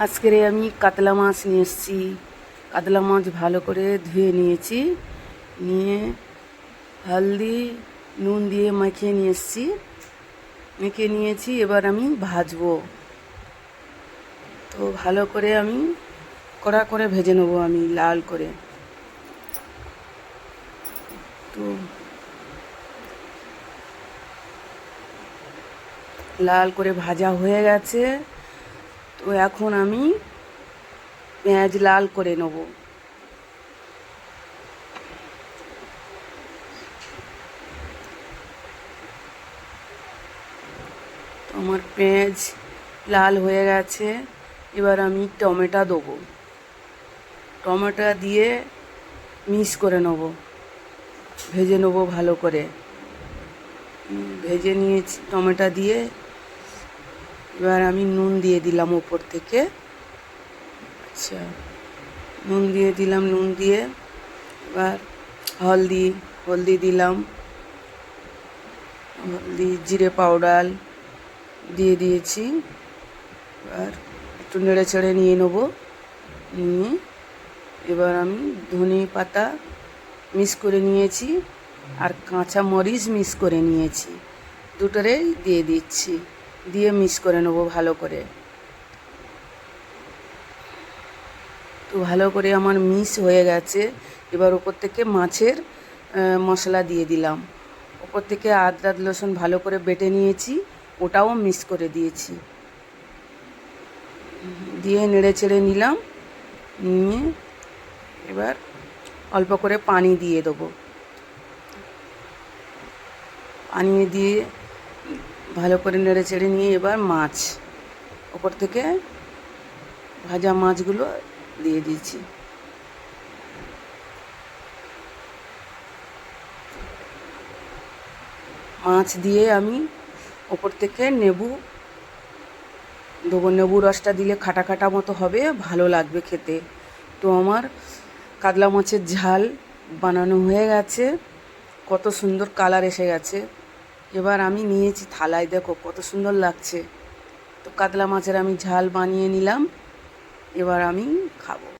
আজকের আমি কাতলা মাছ নিয়ে এসেছি। কাতলা মাছ ভালো করে ধুয়ে নিয়েছি, নিয়ে হলদি নুন দিয়ে মাখিয়ে নিয়ে এসেছি, মেখে নিয়েছি। এবার আমি ভাজবো। তো ভালো করে আমি কড়া করে ভেজে নেবো, আমি লাল করে। তো লাল করে ভাজা হয়ে গেছে। তো এখন আমি পেঁয়াজ লাল করে নেব। আমার পেঁয়াজ লাল হয়ে গেছে। এবার আমি টমেটো দেবো। টমেটো দিয়ে মিক্স করে নেব, ভেজে নেব ভালো করে। ভেজে নিয়েছি টমেটো দিয়ে। এবার আমি নুন দিয়ে দিলাম ওপর থেকে। আচ্ছা, নুন দিয়ে দিলাম। নুন দিয়ে এবার হলদি দিলাম। হলদি, জিরে পাউডার দিয়ে দিয়েছি। এবার একটু নেড়ে চেড়ে নিয়ে নেবো। নিয়ে এবার আমি ধনে পাতা মিক্স করে নিয়েছি, আর কাঁচা মরিচ মিক্স করে নিয়েছি। দুটোরেই দিয়ে দিচ্ছি, দিয়ে মিক্স করে নেবো ভালো করে। তো ভালো করে আমার মিক্স হয়ে গেছে। এবার ওপর থেকে মাছের মশলা দিয়ে দিলাম। ওপর থেকে আদা রসুন ভালো করে বেটে নিয়েছি, ওটাও মিক্স করে দিয়েছি। দিয়ে নেড়ে চেড়ে নিলাম। নিয়ে এবার অল্প করে পানি দিয়ে দেবো। পানি দিয়ে ভালো করে নেড়ে চেড়ে নিয়ে এবার মাছ ওপর থেকে ভাজা মাছগুলো দিয়ে দিয়েছি। মাছ দিয়ে আমি ওপর থেকে লেবু দেবো। লেবু রসটা দিলে খাটা খাটা মতো হবে, ভালো লাগবে খেতে। তো আমার কাতলা মাছের ঝাল বানানো হয়ে গেছে। কত সুন্দর কালার এসে গেছে। এবার আমি নিয়েছি থালায়, দেখো কত সুন্দর লাগছে। তো কাতলা মাছের আমি ঝাল বানিয়ে নিলাম। এবার আমি খাবো।